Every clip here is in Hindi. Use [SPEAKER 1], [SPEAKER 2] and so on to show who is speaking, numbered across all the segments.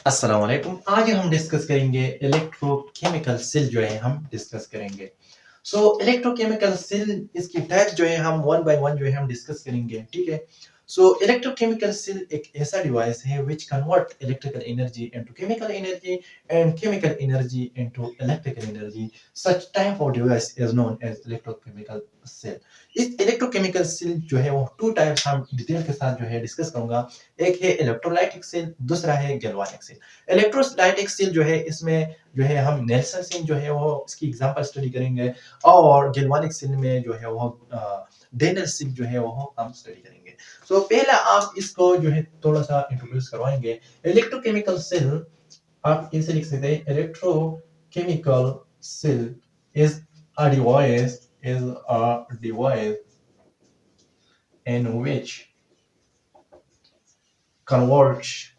[SPEAKER 1] अस्सलाम वालेकुम। आज हम डिस्कस करेंगे इलेक्ट्रोकेमिकल सेल जो है हम डिस्कस करेंगे। इलेक्ट्रोकेमिकल सेल इसकी टाइप्स जो है हम वन बाय वन जो है हम डिस्कस करेंगे, ठीक है। इलेक्ट्रोकेमिकल सेल एक ऐसा डिवाइस है which convert electrical energy into chemical energy and chemical energy into electrical energy. Such type of device is known as electrochemical cell. इस इलेक्ट्रोकेमिकल सेल जो है वो टू टाइप्स हम डिटेल के साथ जो है डिस्कस करूंगा। एक है इलेक्ट्रोलाइटिक सेल, दूसरा है गैल्वानिक सेल। इलेक्ट्रोलाइटिक सेल जो है इसमें जो है हम नेल्सन सेल जो है वो इसकी एग्जांपल स्टडी करेंगे, और गैल्वानिक सेल में जो है वो डेनल सेल जो है वो हम स्टडी करेंगे। पहला आप इसको जो है थोड़ा सा इंट्रोड्यूस करवाएंगे। इलेक्ट्रोकेमिकल सेल आप इसे लिख सकते हैं, electrochemical cell is a device is a device in which converts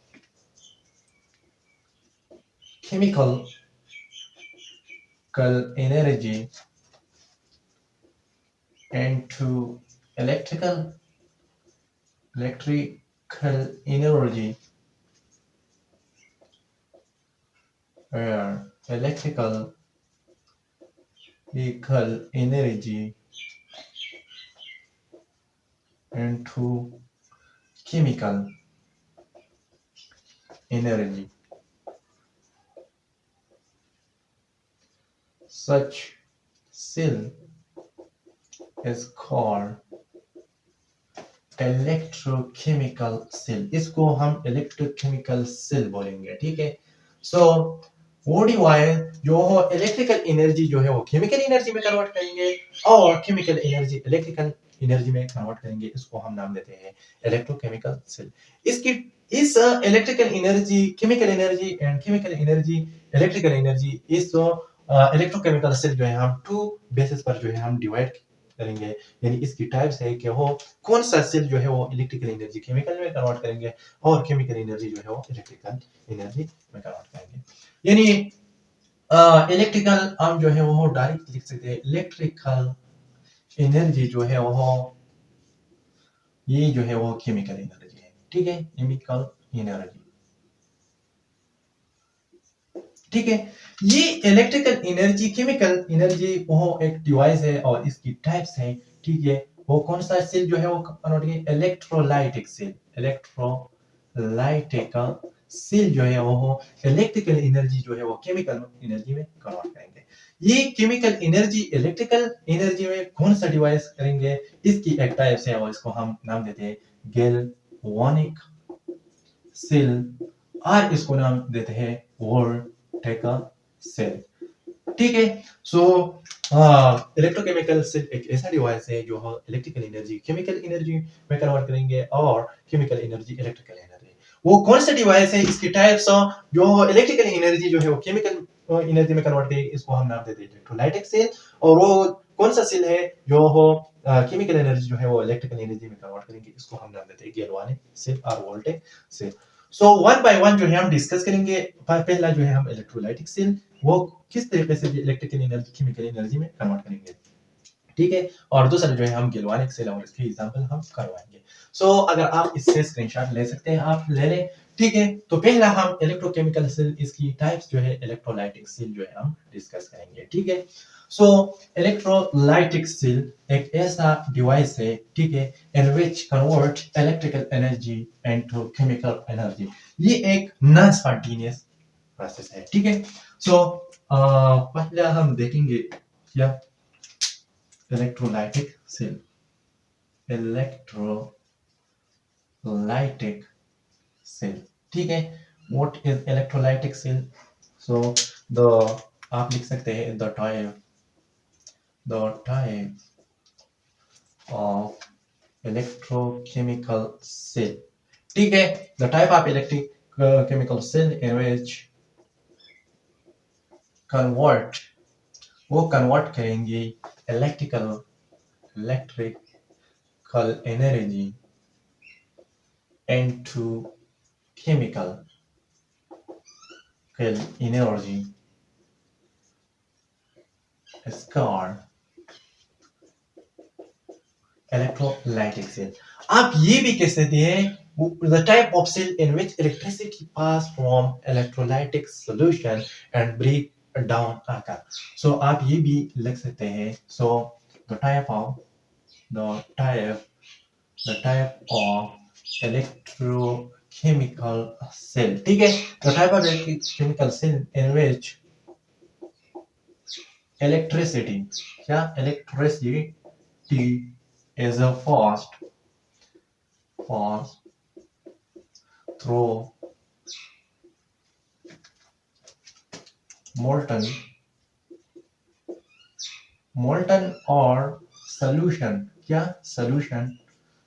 [SPEAKER 1] chemical energy into electrical energy, where electrical energy into chemical energy. Such cell is called electrochemical cell. इसको हम इलेक्ट्रोकेमिकल सेल बोलेंगे, ठीक है। वो डिवाइस जो हो इलेक्ट्रिकल एनर्जी जो है वो केमिकल एनर्जी में कन्वर्ट करेंगे और केमिकल एनर्जी इलेक्ट्रिकल एनर्जी में कन्वर्ट करेंगे, इसको हम नाम देते हैं इलेक्ट्रोकेमिकल सेल। इसकी इस electrical energy, chemical energy and chemical energy, electrical energy, इस इलेक्ट्रोकेमिकल सेल जो है हम टू बेसिस पर जो है हम डिवाइड करेंगे। यानी इसकी टाइप्स है कि वो कौन सा सेल जो है वो इलेक्ट्रिकल एनर्जी केमिकल में कन्वर्ट करेंगे और केमिकल एनर्जी जो है वो इलेक्ट्रिकल एनर्जी में कन्वर्ट करेंगे। यानी इलेक्ट्रिकल हम जो है वो डायरेक्ट लिख सकते हैं, इलेक्ट्रिकल एनर्जी जो है वो ये जो है वो केमिकल एनर्जी है, ठीक है, केमिकल एनर्जी, ठीक है। ये इलेक्ट्रिकल एनर्जी, केमिकल एनर्जी वो एक डिवाइस है और इसकी टाइप्स है, ठीक है। वो कौन सा सेल जो है वो कन्वर्ट करेंगे, इलेक्ट्रोलाइटिक सेल। इलेक्ट्रोलाइटिक सेल जो है वो इलेक्ट्रिकल एनर्जी जो है वो केमिकल एनर्जी में कन्वर्ट करेंगे। ये केमिकल एनर्जी इलेक्ट्रिकल एनर्जी में कौन सा डिवाइस करेंगे, इसकी एक टाइप्स है और इसको हम नाम देते हैं गैल्वानिक सेल, और इसको नाम देते हैं वोल्टेका सेल, ठीक है। इलेक्ट्रोकेमिकल सेल एक ऐसा डिवाइस है जो इलेक्ट्रिकल एनर्जी केमिकल एनर्जी में कन्वर्ट करेंगे और केमिकल एनर्जी इलेक्ट्रिकल एनर्जी। वो कौन सा डिवाइस है, इसकी टाइप्स जो इलेक्ट्रिकल एनर्जी जो है वो केमिकल एनर्जी में कन्वर्ट करेगी, इसको हम नाम देते हैं इलेक्ट्रोलाइटिक सेल। और वो कौन सा सेल है जो केमिकल एनर्जी जो है वो इलेक्ट्रिकल एनर्जी में कन्वर्ट करेंगे, इसको हम नाम देते हैं गैल्वानिक सेल और वोल्टेक सेल। वन बाय वन जो है हम डिस्कस करेंगे। पहला जो है हम इलेक्ट्रोलाइटिक सेल, वो किस तरीके से इलेक्ट्रिकल एनर्जी केमिकल एनर्जी में कन्वर्ट करेंगे, ठीक है। और दूसरा जो है हम गैल्वानिक सेल और इसके एग्जांपल हम करवाएंगे। अगर आप इससे स्क्रीनशॉट ले सकते हैं, आप ले लें, ठीक है। तो पहला हम इलेक्ट्रोकेमिकल सेल, इसकी टाइप्स जो है इलेक्ट्रोलाइटिक सेल जो है हम डिस्कस करेंगे, ठीक है। इलेक्ट्रोलाइटिक सेल एक ऐसा डिवाइस है, ठीक है, in which convert electrical energy into chemical energy. ये एक नॉन स्पॉन्टेनियस प्रोसेस है, ठीक है। पहला हम देखेंगे क्या इलेक्ट्रोलाइटिक सेल। इलेक्ट्रोलाइटिक सेल, ठीक है। What is electrolytic cell? The आप लिख सकते हैं the type of electrochemical cell, ठीक है। The type of electric chemical cell in which convert, वो कन्वर्ट करेंगे electrical energy into chemical energy is called electrolytic cell. आप ये भी कह सकते हैं the type of cell in which electricity pass from electrolytic solution and break down occur. So आप ये भी लिख सकते हैं so the type of electrochemical cell, ठीक है, the type of electrochemical cell in which electricity is a pass through molten or solution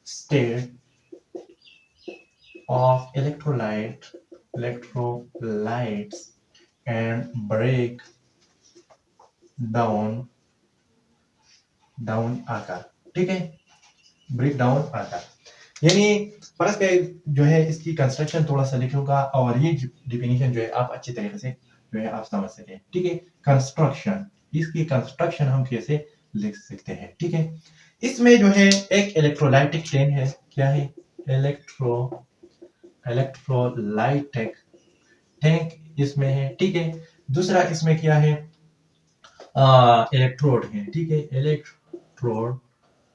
[SPEAKER 1] state of electrolytes and break down आकार, ठीक है, ब्रेक डाउन आकार, यानी फर्स्ट जो है इसकी कंस्ट्रक्शन थोड़ा सा लिखूंगा और ये डिफिनेशन जो है आप अच्छी तरीके से जो है आप समझ सकें, ठीक है। कंस्ट्रक्शन, इसकी कंस्ट्रक्शन हम कैसे लिख सकते हैं, ठीक है। इसमें जो है एक इलेक्ट्रोलाइटिक चेन है, क्या है, इलेक्ट्रोलाइटिक टैंक इसमें है, ठीक है। दूसरा इसमें क्या है, इलेक्ट्रोड है, ठीक है, इलेक्ट्रोड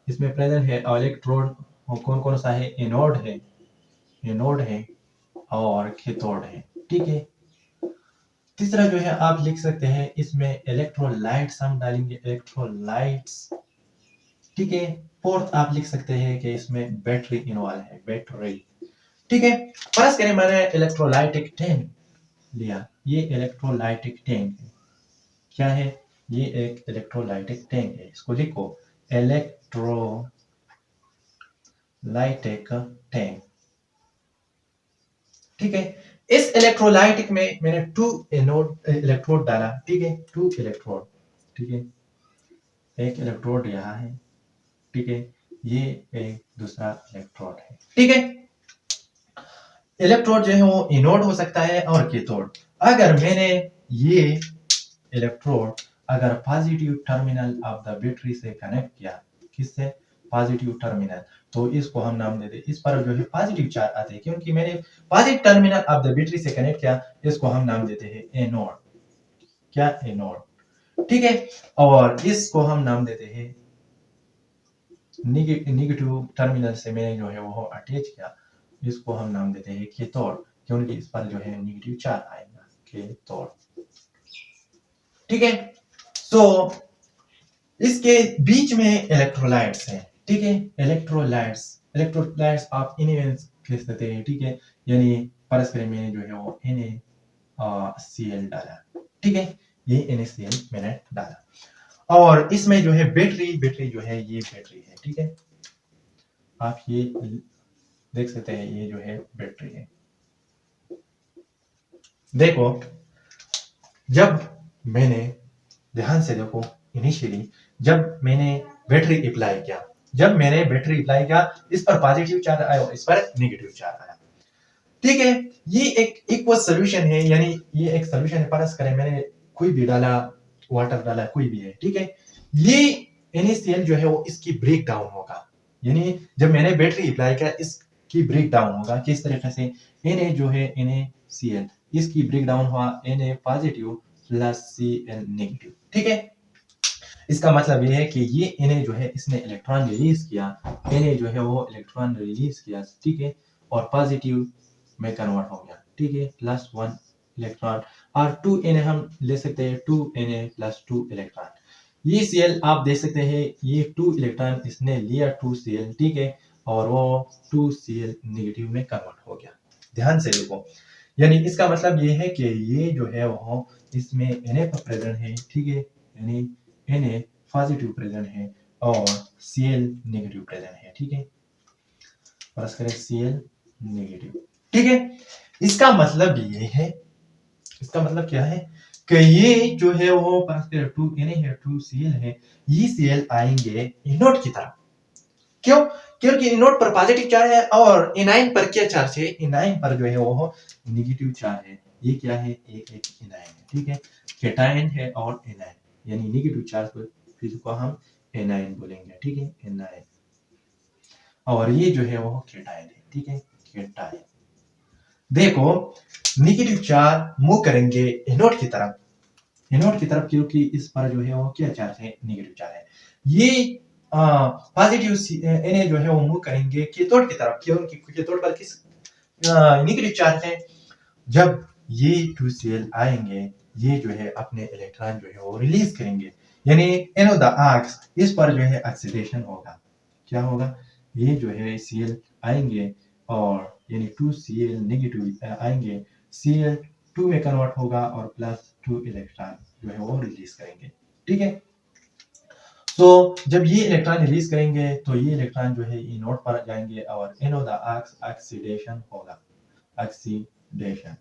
[SPEAKER 1] इसमें प्रेजेंट है। और इलेक्ट्रोड कौन कौन सा है, एनोड है और कैथोड है, ठीक है। तीसरा जो है आप लिख सकते हैं इसमें इलेक्ट्रोलाइट्स हम डालेंगे, इलेक्ट्रोलाइट्स, ठीक है। फोर्थ आप लिख सकते हैं कि इसमें बैटरी इन्वॉल्व है, बैटरी, ठीक है। फर्स्ट करें मैंने इलेक्ट्रोलाइटिक टैंक लिया, ये इलेक्ट्रोलाइटिक टैंक है, क्या है, ये एक इलेक्ट्रोलाइटिक टैंक है, इसको लिखो इलेक्ट्रोलाइटिक टैंक, ठीक है। इस इलेक्ट्रोलाइटिक में मैंने 2 इलेक्ट्रोड डाला, ठीक है, 2 इलेक्ट्रोड, ठीक है, एक इलेक्ट्रोड यहाँ है, ठीक है, ये एक दूसरा इलेक्ट्रोड है, ठीक है। इलेक्ट्रोड जो है वो एनोड हो सकता है और कैथोड। अगर मैंने ये इलेक्ट्रोड अगर positive terminal of the battery से कनेक्ट किया, किससे, पॉजिटिव टर्मिनल, तो इसको हम नाम देते, इस पर जो है पॉजिटिव चार्ज आते हैं क्योंकि मैंने positive terminal of the battery से कनेक्ट किया, इसको हम नाम देते हैं एनोड, क्या, एनोड, ठीक है। और इसको हम नाम देते हैं नेगेटिव टर्मिनल से मैंने जो है वो अटैच किया, इसको हम नाम देते हैं कैथोड, क्योंकि इस पर जो है नेगेटिव चार्ज आएगा, कैथोड, ठीक है। तो इसके बीच में इलेक्ट्रोलाइट्स हैं, ठीक है, इलेक्ट्रोलाइट्स आप इन्हें कह सकते हैं, ठीक है, यानी परस्पर में जो है वो NaCl डाला, ठीक है, ये NaCl मैंने डाला। और इसमें जो है बैटरी जो है ये बैटरी है, ठीक है, आप ये देख सकते हैं, ये जो है बैटरी है। देखो जब मैंने, ध्यान से देखो, इनिशियली जब मैंने बैटरी अप्लाई किया, इस पर पॉजिटिव चार्ज आया और इस पर नेगेटिव चार्ज आया, ठीक है। ये एक इक्वल सॉल्यूशन है, यानी ये एक सॉल्यूशन है, परस करें मैंने कोई भी डाला, वाटर डाला, कोई भी है, ठीक है। ये NaCl जो है वो इसकी ब्रेक डाउन होगा, यानी जब मैंने बैटरी अप्लाई किया इसकी ब्रेक डाउन होगा, किस तरीके से, Na जो है NaCl, इसकी ब्रेक डाउन हुआ Na positive plus Cl negative, ठीक है। इसका मतलब ये है कि ये Na जो है इसने इलेक्ट्रॉन रिलीज किया, Na जो है वो इलेक्ट्रॉन रिलीज किया, ठीक है, और पॉजिटिव में कन्वर्ट हो गया, ठीक है, +1 इलेक्ट्रॉन, और 2 Na हम ले सकते हैं, 2 Na + 2 इलेक्ट्रॉन, ये Cl आप देख सकते हैं, ये 2 इलेक्ट्रॉन इसने लिया 2 Cl, ठीक है, और वो 2 Cl नेगेटिव में कन्वर्ट हो गया, ध्यान से देखो, यानी इसका मतलब ये है कि ये जो है वो इसमें Na पर प्रेजेंट है, ठीक है, यानी Na पॉजिटिव प्रेजेंट है और Cl नेगेटिव प्रेजेंट है, ठीक है, प्लस करें Cl नेगेटिव, ठीक है। इसका मतलब ये है, इसका मतलब क्या है कि ये जो है वो प्लस करें 2 Na है, 2 Cl है, ये Cl आएंगे एनोड की तरफ, क्यों, क्योंकि एनोड पर पॉजिटिव चार्ज है और एनाइन पर क्या चार्ज है, एनाइन पर जो है वो नेगेटिव चार्ज है, ये क्या है, एक एनाइन है, ठीक है, कैटायन है और एनाइन, यानी नेगेटिव चार्ज को हम एनाइन बोलेंगे, ठीक है, एनाइन। और ये जो है वो केटायन है, ठीक है, केटायन। देखो निगेटिव चार्ज मूव करेंगे एनोड की तरफ, एनोड की तरफ, क्योंकि इस पर जो है वो क्या चार्ज है, नेगेटिव चार्ज है। ये पॉजिटिव Na जो है वो मूव करेंगे कैथोड की तरफ, क्योंकि कैथोड पर किस नेगेटिव चार्ज है। जब ये 2Cl आएंगे, ये जो है अपने इलेक्ट्रॉन जो है वो रिलीज करेंगे, यानी एनो द आर्क्स, इस पर जो है ऑक्सीडेशन होगा। क्या होगा, ये जो है Cl आएंगे और यानी 2Cl नेगेटिव आएंगे, Cl 2 में कन्वर्ट होगा और प्लस 2 इलेक्ट्रॉन जो है वो रिलीज करेंगे, ठीक है। तो जब ये इलेक्ट्रॉन रिलीज करेंगे तो ये इलेक्ट्रॉन जो है नोड पर जाएंगे और एनो द आर्क्स ऑक्सीडेशन होगा, ऑक्सीडेशन,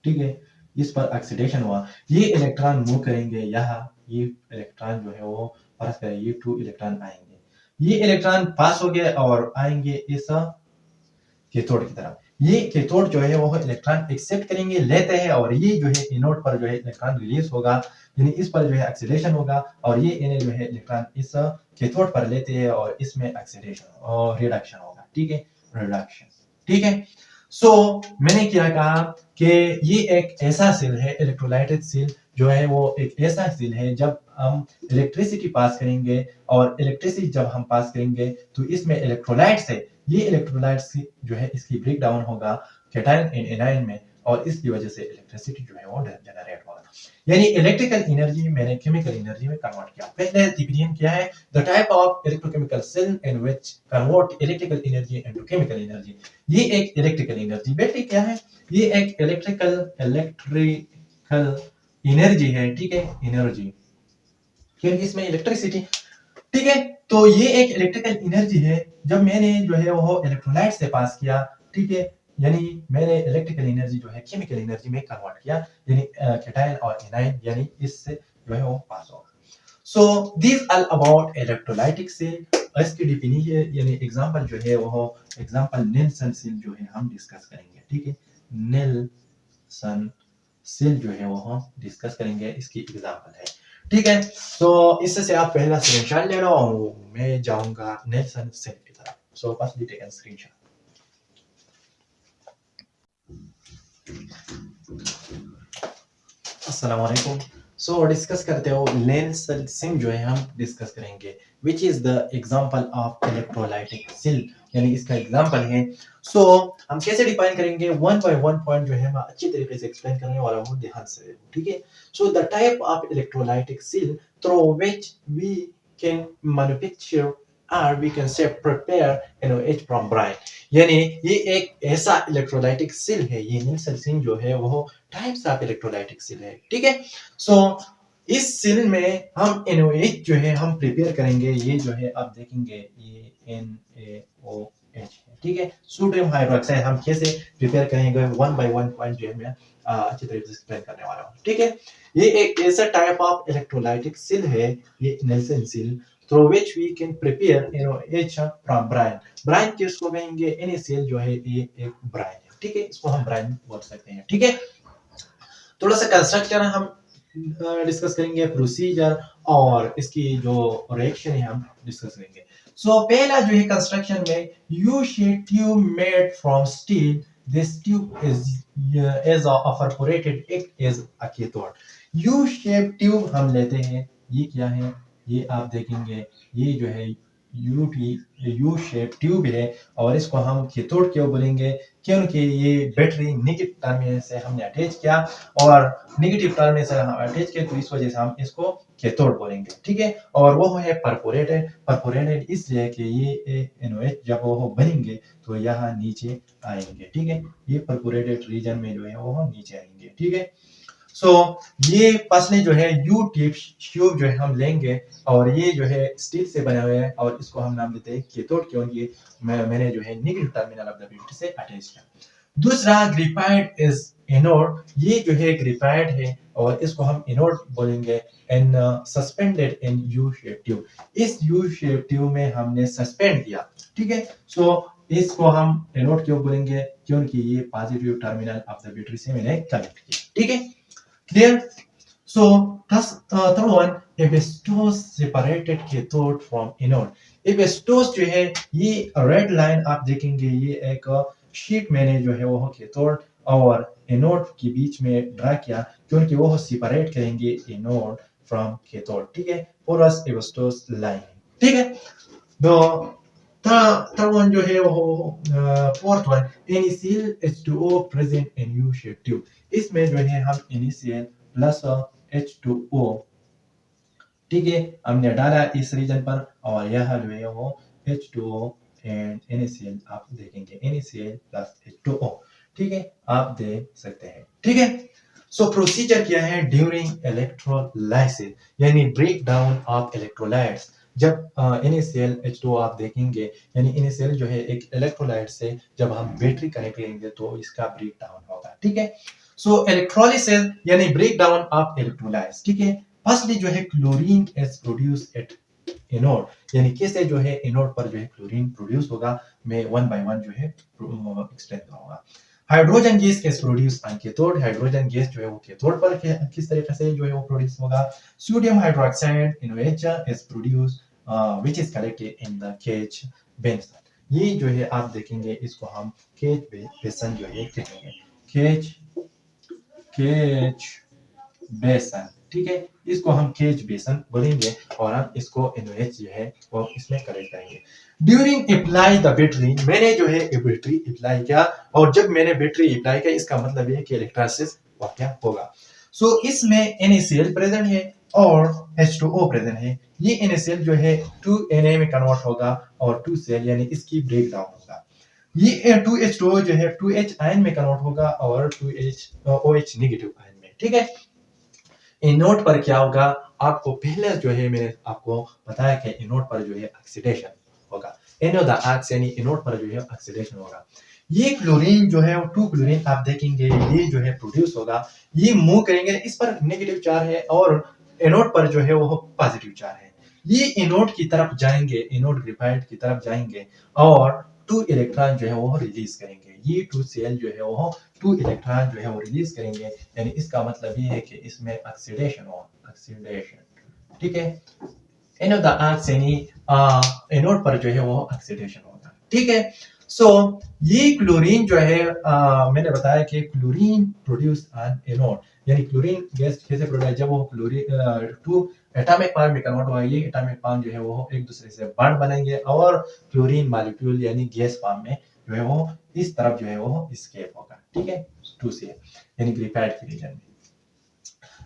[SPEAKER 1] ठीक है। इस पर ऑक्सीडेशन हुआ, ये इलेक्ट्रॉन मूव करेंगे यहाँ, ये इलेक्ट्रॉन जो है वो परस्पर ये 2 इलेक्ट्रॉन आएंगे, ये इलेक्ट्रॉन पास हो गए और आएंगे इस कैथोड की तरफ। ये कैथोड जो है वो इलेक्ट्रॉन एक्सेप्ट करेंगे, लेते हैं, और ये जो है एनोड पर जो है इलेक्ट्रॉन रिलीज होगा, यानी इस पर जो है ऑक्सीडेशन होगा, और ये Na जो है इलेक्ट्रॉन इस कैथोड पर लेते हैं और इसमें ऑक्सीडेशन और रिडक्शन होगा, ठीक है, रिडक्शन, ठीक है। सो मैंने क्या कहा कि ये एक ऐसा सेल है, इलेक्ट्रोलाइटेड सेल जो है वो एक ऐसा सेल है, जब हम इलेक्ट्रिसिटी पास करेंगे, और इलेक्ट्रिसिटी जब हम पास करेंगे तो इसमें इलेक्ट्रोलाइट्स है, ये इलेक्ट्रोलाइट्स जो है इसकी ब्रेक डाउन होगा कैटायन एंड एनायन में, और इसकी वजह से इलेक्ट्रिसिटी जो है वो जनरेट होगा, यानी इलेक्ट्रिकल एनर्जी मैंने केमिकल एनर्जी में कन्वर्ट किया। पहले डिफिनेशन क्या है, the type of electrochemical cell in which convert electrical energy into chemical energy. ये एक इलेक्ट्रिकल एनर्जी, बैटरी क्या है, ये एक इलेक्ट्रिकल एनर्जी है, ठीक है, एनर्जी, क्योंकि इसमें इलेक्ट्रिसिटी, ठीक है। तो ये एक इलेक्ट्रिकल एनर्जी है, जब मैंने जो है वो इलेक्ट्रोलाइट से पास किया, ठीक है, यानी मैंने इलेक्ट्रिकल एनर्जी जो है केमिकल एनर्जी में कन्वर्ट किया, यानी कैटायन और एनायन, यानी इससे जो है वो पास होगा। So this all about electrolytic cell. इसकी डिफिनेशन यानी एग्जांपल जो है वो एग्जांपल नेल्सन सेल जो है हम डिस्कस करेंगे, ठीक है, नेल्सन सेल जो है वो हम डिस्कस करेंगे, इसकी एग्जांपल है, ठीक है। तो इससे आप पहला स्क्रीनशॉट ले लो और मैं जाऊंगा नेल्सन सेल की तरफ। So first take an screenshot. अस्सलाम वालेकुम। सो डिस्कस करते हो नेल्सन सेल जो है हम डिस्कस करेंगे, which is the example of electrolytic cell, यानी इसका एग्जांपल है। सो हम कैसे डिफाइन करेंगे, वन बाय वन पॉइंट जो है मैं अच्छी तरीके से एक्सप्लेन करने वाला हूँ, ध्यान से, ठीक है। So the type of electrolytic cell through which we can manufacture or we can say prepare NaOH from brine, यानी ये एक ऐसा इलेक्ट्रोलाइटिक सेल है, ये नेल्सन सेल जो है वो टाइप्स ऑफ इलेक्ट्रोलाइटिक सेल है, ठीक है। सो इस सेल में हम NaOH जो है हम प्रिपेयर करेंगे, ये जो है आप देखेंगे ये NaOH है, ठीक है, सोडियम हाइड्रोक्साइड। हम कैसे प्रिपेयर करेंगे वन बाय वन पॉइंट जो है मैं अच्छी तरीके से एक्सप्लेन करने वाला हूँ, ठीक है। ये एक ऐसा टाइप ऑफ इलेक्ट्रोलाइटिक सेल है, ये Nelson cell, through which we can prepare NaOH from brine। brine किसको कहेंगे, NaCl जो है ये एक brine है, ठीक है, इसको हम brine बोल सकते हैं, ठीक है। थोड़ा सा कंस्ट्रक्शन हम डिस्कस करेंगे, प्रोसीजर और इसकी जो रिएक्शन है हम डिस्कस करेंगे। सो पहला जो है कंस्ट्रक्शन में, U shape tube made from steel, this tube is perforated, it is a cathode. U shape tube हम लेते हैं, ये क्या है, ये आप देखेंगे ये जो है यू शेप ट्यूब है, और इसको हम कैथोड क्यों बोलेंगे, क्योंकि ये बैटरी नेगेटिव टर्मिनल से हमने अटैच किया, और नेगेटिव टर्मिनल से हम अटैच किए तो इस वजह से हम इसको कैथोड बोलेंगे, ठीक है। और वो है परफोरेटेड, परफोरेटेड इसलिए कि ये NaOH जब वो बनेंगे तो यहाँ नीचे आएंगे, ठीक है, ये परफोरेटेड रीजन में जो है वो नीचे आएंगे, ठीक है। सो ये पसले जो है यू टिप ट्यूब जो है हम लेंगे, और ये जो है स्टील से बने हुए हैं, और इसको हम नाम देते हैं कैथोड, क्योंकि मैंने जो है negative terminal of the battery से अटैच किया। दूसरा ग्रेफाइट इज एनोड, ये जो है ग्रेफाइट है, और इसको हम एनोड बोलेंगे, and suspended in U shape tube, इस यू शेप ट्यूब में हमने सस्पेंड किया, ठीक है। सो इसको हम एनोड क्यों बोलेंगे, क्योंकि ये positive terminal of the battery से मैंने कनेक्ट किया, ठीक है, clear. So third one, asbestos separated cathode from anode. Asbestos जो है ये रेड लाइन आप देखेंगे, ये एक शीट मैंने जो है वो कैथोड और एनोड के बीच में ड्रा किया, क्योंकि वो सेपरेट करेंगे एनोड फ्रॉम कैथोड, ठीक है, पोरस एबेस्टोस लाइन, ठीक है। तो third one जो है वो fourth one, NaCl H2O present in U shape tube. इसमें जो है हम NaCl प्लस H2O, ठीक है, हमने डाला इस रीजन पर, और यह जो है वो H2O एंड NaCl आप देखेंगे, NaCl प्लस H2O, ठीक है, आप देख सकते हैं, ठीक है। सो प्रोसीजर क्या है ड्यूरिंग इलेक्ट्रोलाइसिस, यानी ब्रेक डाउन ऑफ इलेक्ट्रोलाइट्स। जब NaCl H2O आप देखेंगे, यानी NaCl जो है एक इलेक्ट्रोलाइट से जब हम बैटरी कनेक्ट करेंगे तो इसका ब्रेक डाउन होगा, ठीक है। सो इलेक्ट्रोलिसिस यानी ब्रेक डाउन ऑफ इलेक्ट्रोलाइट्स, ठीक है। फर्स्टली जो है chlorine is produce at anode, यानी कैसे जो है एनोड पर जो है क्लोरीन प्रोड्यूस होगा, मैं वन बाय वन जो है एक्सप्लेन करूंगा। Hydrogen gas is produce on cathode, hydrogen gas जो है वो कैथोड पर किस तरीके से जो है वो प्रोड्यूस होगा। Sodium hydroxide NaOH is produce which is collected in the cage basin. ये जो है आप देखेंगे, इसको हम केज बेसन जो है कहेंगे, केज केज बेसन, ठीक है, इसको हम केज बेसन बोलेंगे, और हम इसको NaOH जो है वो इसमें करेक्ट करेंगे। ड्यूरिंग अप्लाई द बैटरी, मैंने जो है बैटरी अप्लाई किया, और जब मैंने बैटरी अप्लाई किया इसका मतलब ये है कि इलेक्ट्रोलिसिस क्या होगा। सो इसमें NaCl प्रेजेंट है और H2O प्रेजेंट है। ये NaCl जो है 2Na में कन्वर्ट होगा और 2Cl यानी इसकी ब्रेक डाउन होगा। ये 2H2O जो है 2H आयन में कन्वर्ट होगा और 2OH नेगेटिव आयन में, ठीक है। एनोड पर क्या होगा, आपको पहले जो है मैंने आपको बताया कि एनोड पर जो है ऑक्सीडेशन होगा, एनोड आर्क्स यानी एनोड पर जो है ऑक्सीडेशन होगा। ये क्लोरीन जो है, टू क्लोरीन आप देखेंगे ये जो है प्रोड्यूस होगा, ये मूव करेंगे, इस पर नेगेटिव चार्ज है और एनोड पर जो है वो पॉजिटिव चार्ज है। ये एनोड की तरफ जाएंगे, एनोड ग्रेफाइट की तरफ जाएंगे और 2 इलेक्ट्रॉन जो है वो रिलीज करेंगे। ये 2Cl जो है वो 2 इलेक्ट्रॉन जो है वो रिलीज करेंगे, यानी इसका मतलब ये है कि इसमें ऑक्सीडेशन हो, ऑक्सीडेशन, ठीक है। एनोड आर्क्स यानी एनोड पर जो है वो ऑक्सीडेशन होगा, ठीक है। सो ये क्लोरीन जो है मैंने बताया कि क्लोरीन प्रोड्यूस ऑन एनोड, यानी क्लोरीन गैस कैसे प्रोड्यूस, जब वो क्लोरीन टू एटॉमिक फॉर्म में कन्वर्ट होगा, ये एटॉमिक फॉर्म जो है वो एक दूसरे से बॉन्ड बनाएंगे और क्लोरीन मॉलिक्यूल यानी गैस फॉर्म में जो है वो इस तरफ जो है वो एस्केप होगा, ठीक है, 2 से यानी ग्रेफाइट के रीजन में।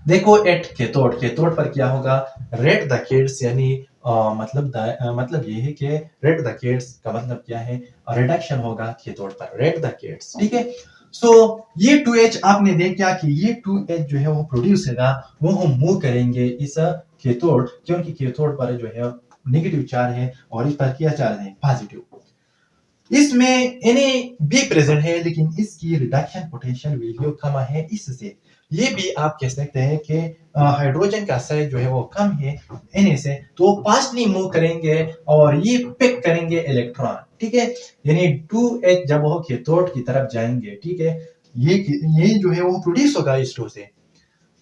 [SPEAKER 1] देखो एट कैथोड, कैथोड पर क्या होगा, रेड द किड्स, यानी मतलब ये है कि रेड द किड्स का मतलब क्या है, रिडक्शन होगा कैथोड पर, रेड द किड्स, ठीक है। सो ये 2H आपने देखा कि ये 2H जो है वो प्रोड्यूस होगा, वो हम मूव करेंगे इस कैथोड, क्योंकि कैथोड पर जो है नेगेटिव चार्ज है और इस पर क्या चार्ज है, पॉजिटिव। इसमें Na भी प्रेजेंट है, लेकिन इसकी रिडक्शन पोटेंशियल वैल्यू कम है, इससे ये भी आप कह सकते हैं कि हाइड्रोजन का साइज जो है वो कम है Na से, तो पास्टली मूव करेंगे और ये पिक करेंगे इलेक्ट्रॉन, ठीक है, यानी 2H जब वो कैथोड की तरफ जाएंगे, ठीक है, ये जो है वो प्रोड्यूस होगा इस 2 से,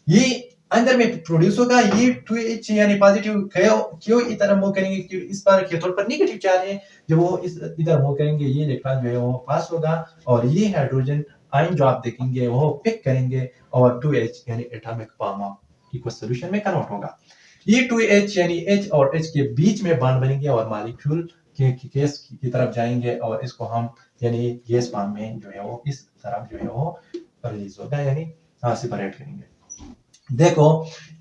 [SPEAKER 1] ये अंदर में प्रोड्यूस होगा, ये 2H यानी पॉजिटिव क्यों इधर मूव करेंगे, क्यों इस पर कैथोड पर नेगेटिव चार्ज है, जब वो इस इधर मूव करेंगे ये इलेक्ट्रॉन जो है वो पास होगा और ये हाइड्रोजन आयन जो आप देखेंगे वो पिक करेंगे और 2H यानी atomic form of equals solution में कन्वर्ट होगा। ये 2H यानी H और H के बीच में बॉन्ड बनेंगे और मॉलिक्यूल के केस की तरफ जाएंगे और इसको हम यानी गैस फॉर्म में जो है वो इस तरफ जो है वो रिलीज होगा, यानी सेपरेट करेंगे। देखो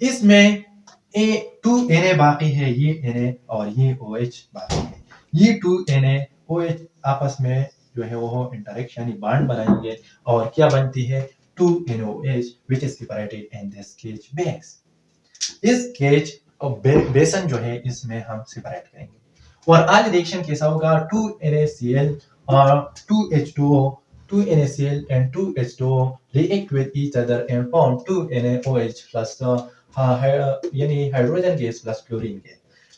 [SPEAKER 1] इसमें ए 2Na बाकी है, ये Na और ये OH बाकी है, ये 2Na OH आपस में जो है वो इंटरेक्शन बॉन्ड बनाएंगे और क्या बनती है 2NOH which is separated in this cage base। इस केज और बेसन जो है इसमें हम सेपरेट करेंगे और आगे रिएक्शन कैसा होगा, 2NaCl और 2H2O, 2NaCl and 2H2O react with each other and form 2NaOH plus यानी hydrogen gas plus chlorine gas,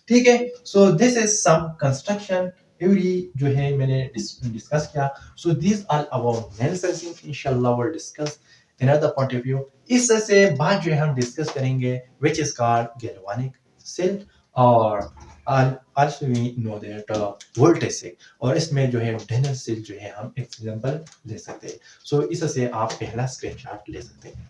[SPEAKER 1] ठीक है। So this is some construction every जो है मैंने डिस्कस किया। So this are about nail sensing, इंशाल्लाह we'll discuss another point of view. इससे बाद जो है हम डिस्कस करेंगे which is called galvanic cell और also we know that voltage cell और इसमें जो है Daniell cell जो है हम एग्जांपल ले सकते हैं। सो इससे आप पहला स्क्रीनशॉट ले सकते हैं।